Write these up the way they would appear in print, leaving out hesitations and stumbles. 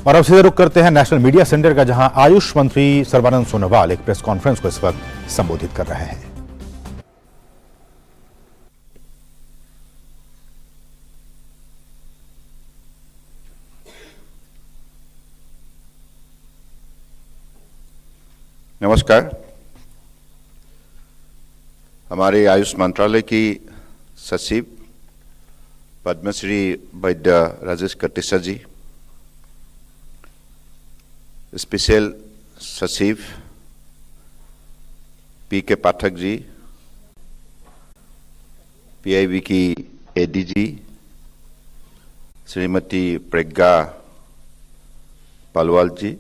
और अब सीधे रुख करते हैं नेशनल मीडिया सेंटर का, जहां आयुष मंत्री सर्बानंद सोनोवाल एक प्रेस कॉन्फ्रेंस को इस वक्त संबोधित कर रहे हैं। नमस्कार। हमारे आयुष मंत्रालय की सचिव पद्मश्री वैद्य राजेश कटेचा जी, स्पेशल सचिव पी.के. पाठक जी, पीआईबी की एडीजी श्रीमती प्रज्ञा पलवाल जी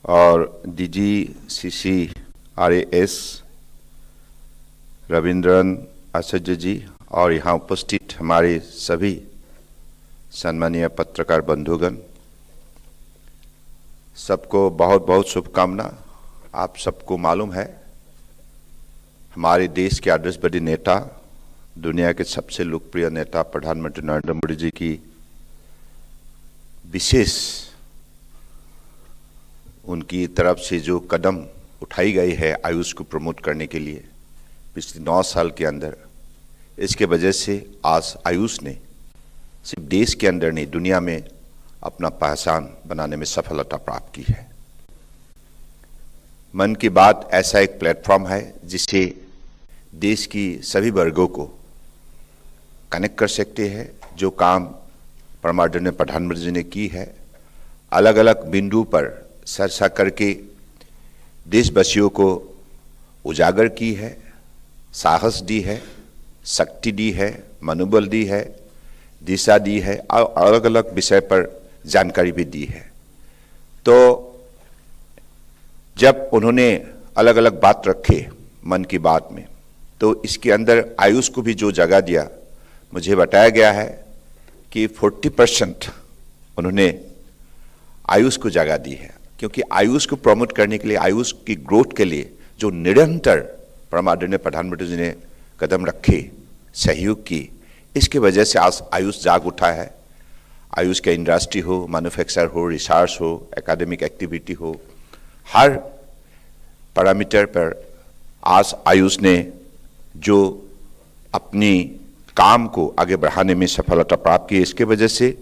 और DGCCRAS रविंद्रन आचार्य जी और यहाँ उपस्थित हमारे सभी सम्मानीय पत्रकार बंधुगण, सबको बहुत बहुत शुभकामना। आप सबको मालूम है, हमारे देश के आदर्शवादी नेता, दुनिया के सबसे लोकप्रिय नेता प्रधानमंत्री नरेंद्र मोदी जी की विशेष उनकी तरफ से जो कदम उठाई गई है आयुष को प्रमोट करने के लिए पिछले 9 साल के अंदर, इसके वजह से आज आयुष ने सिर्फ देश के अंदर नहीं, दुनिया में अपना पहचान बनाने में सफलता प्राप्त की है। मन की बात ऐसा एक प्लेटफॉर्म है जिससे देश की सभी वर्गों को कनेक्ट कर सकते हैं। जो काम परमादरणीय प्रधानमंत्री जी ने की है, अलग अलग बिंदु पर चर्चा करके देशवासियों को उजागर की है, साहस दी है, शक्ति दी है, मनोबल दी है, दिशा दी है और अलग अलग विषय पर जानकारी भी दी है। तो जब उन्होंने अलग अलग बात रखे मन की बात में, तो इसके अंदर आयुष को भी जो जगह दिया, मुझे बताया गया है कि 40% उन्होंने आयुष को जगह दी है, क्योंकि आयुष को प्रमोट करने के लिए, आयुष की ग्रोथ के लिए जो निरंतर परमादरणीय प्रधानमंत्री जी ने कदम रखे, सहयोग की, इसके वजह से आज आयुष जाग उठा है। आयुष का इंडस्ट्री हो, मैन्युफैक्चर हो, रिसर्च हो, एकेडमिक एक्टिविटी हो, हर पैरामीटर पर आज आयुष ने जो अपनी काम को आगे बढ़ाने में सफलता प्राप्त की, इसके वजह से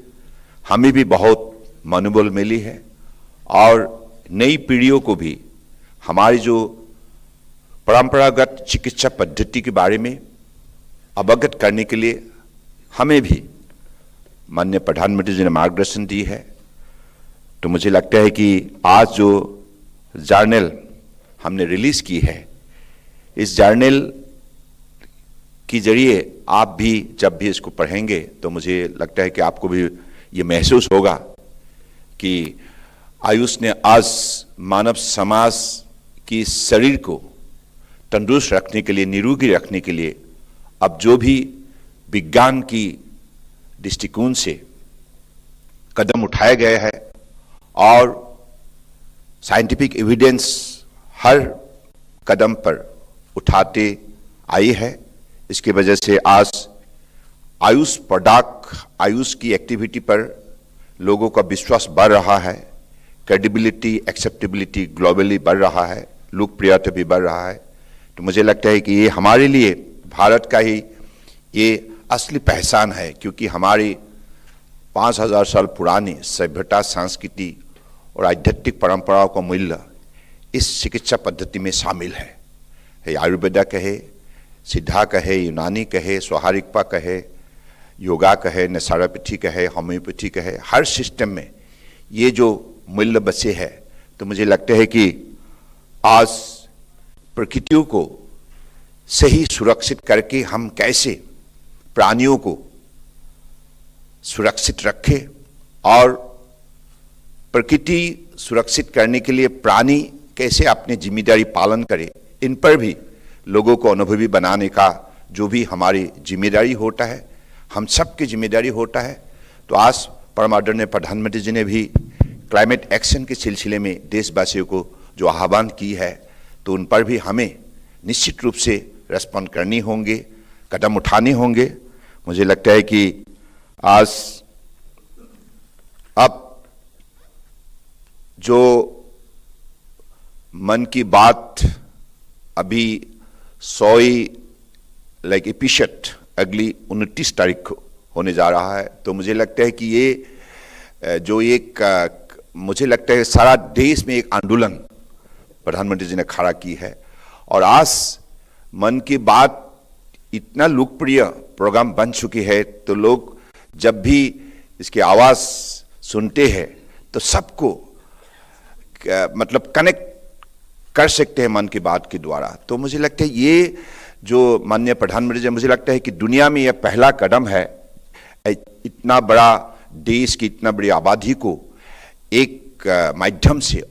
हमें भी बहुत मनोबल मिली है और नई पीढ़ियों को भी हमारी जो परंपरागत चिकित्सा पद्धति के बारे में अवगत करने के लिए हमें भी माननीय प्रधानमंत्री जी ने मार्गदर्शन दी है। तो मुझे लगता है कि आज जो जर्नल हमने रिलीज की है, इस जर्नल के जरिए आप भी जब भी इसको पढ़ेंगे तो मुझे लगता है कि आपको भी ये महसूस होगा कि आयुष ने आज मानव समाज की शरीर को तंदुरुस्त रखने के लिए, निरोगी रखने के लिए अब जो भी विज्ञान की दृष्टिकोण से कदम उठाए गए हैं और साइंटिफिक एविडेंस हर कदम पर उठाते आई है, इसकी वजह से आज आयुष प्रोडक्ट, आयुष की एक्टिविटी पर लोगों का विश्वास बढ़ रहा है, क्रेडिबिलिटी, एक्सेप्टेबिलिटी ग्लोबली बढ़ रहा है, लोकप्रियता भी बढ़ रहा है। तो मुझे लगता है कि ये हमारे लिए भारत का ही ये असली पहचान है, क्योंकि हमारी 5000 साल पुरानी सभ्यता, संस्कृति और आध्यात्मिक परंपराओं का मूल्य इस चिकित्सा पद्धति में शामिल है। आयुर्वेदा कहे, सिद्धा कहे, यूनानी कहे, स्वाहारिकपा कहे, योगा कहे, नेचुरोपैथी कहे, होम्योपैथी कहे, हर सिस्टम में ये जो मूल्य बचे है। तो मुझे लगता है कि आज प्रकृतियों को सही सुरक्षित करके हम कैसे प्राणियों को सुरक्षित रखें और प्रकृति सुरक्षित करने के लिए प्राणी कैसे अपनी जिम्मेदारी पालन करे, इन पर भी लोगों को अनुभवी बनाने का जो भी हमारी जिम्मेदारी होता है, हम सबकी जिम्मेदारी होता है। तो आज परमादरणीय प्रधानमंत्री जी ने भी क्लाइमेट एक्शन के सिलसिले में देशवासियों को जो आह्वान की है, तो उन पर भी हमें निश्चित रूप से रेस्पॉन्ड करनी होंगे, कदम उठाने होंगे। मुझे लगता है कि आज अब जो मन की बात अभी 100 लाइक एपिसोड अगली 29 तारीख को होने जा रहा है, तो मुझे लगता है कि ये जो एक मुझे लगता है सारा देश में एक आंदोलन प्रधानमंत्री जी ने खड़ा की है। और आज मन की बात इतना लोकप्रिय प्रोग्राम बन चुकी है, तो लोग जब भी इसकी आवाज सुनते हैं तो सबको मतलब कनेक्ट कर सकते हैं मन की बात के द्वारा। तो मुझे लगता है ये जो माननीय प्रधानमंत्री जी, मुझे लगता है कि दुनिया में यह पहला कदम है, इतना बड़ा देश की इतना बड़ी आबादी को एक माध्यम से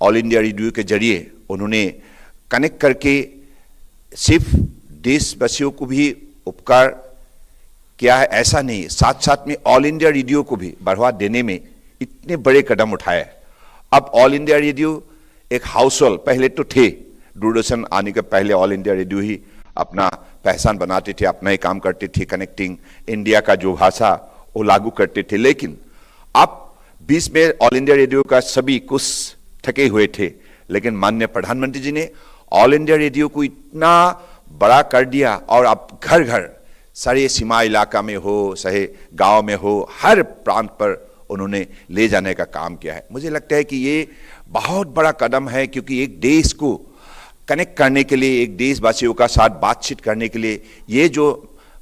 ऑल इंडिया रेडियो के जरिए उन्होंने कनेक्ट करके सिर्फ देशवासियों को भी उपकार किया है ऐसा नहीं, साथ साथ में ऑल इंडिया रेडियो को भी बढ़ावा देने में इतने बड़े कदम उठाए। अब ऑल इंडिया रेडियो एक हाउस होल्ड, पहले तो थे, दूरदर्शन आने के पहले ऑल इंडिया रेडियो ही अपना पहचान बनाते थे, अपना ही काम करते थे, कनेक्टिंग इंडिया का जो भाषा वो लागू करते थे। लेकिन अब बीच में ऑल इंडिया रेडियो का सभी कुछ थके हुए थे, लेकिन माननीय प्रधानमंत्री जी ने ऑल इंडिया रेडियो को इतना बड़ा कर दिया और अब घर घर, सारे सीमा इलाका में हो चाहे गांव में हो, हर प्रांत पर उन्होंने ले जाने का काम किया है। मुझे लगता है कि ये बहुत बड़ा कदम है, क्योंकि एक देश को कनेक्ट करने के लिए, एक देशवासियों का साथ बातचीत करने के लिए ये जो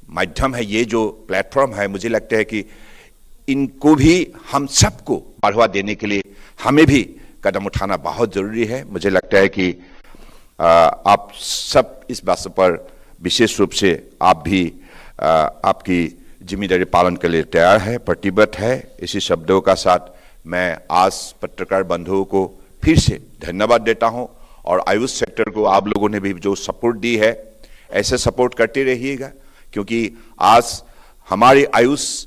माध्यम है, ये जो प्लेटफॉर्म है, मुझे लगता है कि इनको भी हम सबको बढ़ावा देने के लिए हमें भी कदम उठाना बहुत जरूरी है। मुझे लगता है कि आप सब इस बात पर विशेष रूप से आप भी आपकी जिम्मेदारी पालन के लिए तैयार है, प्रतिबद्ध है। इसी शब्दों का साथ मैं आज पत्रकार बंधुओं को फिर से धन्यवाद देता हूं, और आयुष सेक्टर को आप लोगों ने भी जो सपोर्ट दी है, ऐसे सपोर्ट करते रहिएगा, क्योंकि आज हमारे आयुष,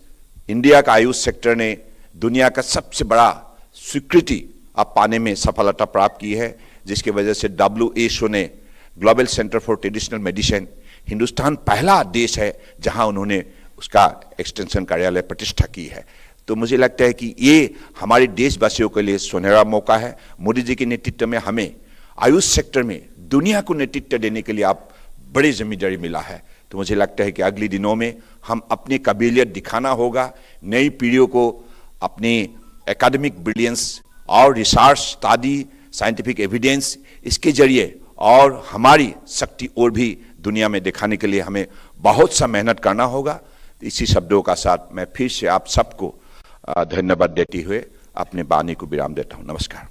इंडिया का आयुष सेक्टर ने दुनिया का सबसे बड़ा स्वीकृति अब पाने में सफलता प्राप्त की है, जिसकी वजह से WHO ने global centre for traditional medicine, Hindustan पहला देश है जहां उन्होंने उसका एक्सटेंशन कार्यालय प्रतिष्ठा की है। तो मुझे लगता है कि ये हमारे देशवासियों के लिए सुनहरा मौका है। मोदी जी के नेतृत्व में हमें आयुष सेक्टर में दुनिया को नेतृत्व देने के लिए आप बड़ी जिम्मेदारी मिला है। तो मुझे लगता है कि अगले दिनों में हम अपनी काबिलियत दिखाना होगा, नई पीढ़ियों को अपनी एकेडमिक ब्रिलियंस और रिसर्च स्टडी, साइंटिफिक एविडेंस, इसके जरिए और हमारी शक्ति और भी दुनिया में दिखाने के लिए हमें बहुत सा मेहनत करना होगा। इसी शब्दों का साथ मैं फिर से आप सबको धन्यवाद देते हुए अपने वाणी को विराम देता हूं। नमस्कार।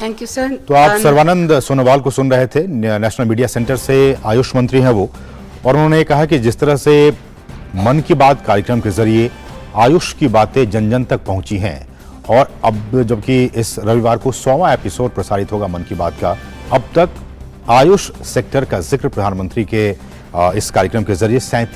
Thank you sir. तो आप सर्बानंद सोनोवाल को सुन रहे थे, नेशनल मीडिया सेंटर से आयुष मंत्री हैं वो, और उन्होंने कहा कि जिस तरह से मन की बात कार्यक्रम के जरिए आयुष की बातें जन जन तक पहुंची हैं, और अब जबकि इस रविवार को 100वां एपिसोड प्रसारित होगा मन की बात का, अब तक आयुष सेक्टर का जिक्र प्रधानमंत्री के इस कार्यक्रम के जरिए 37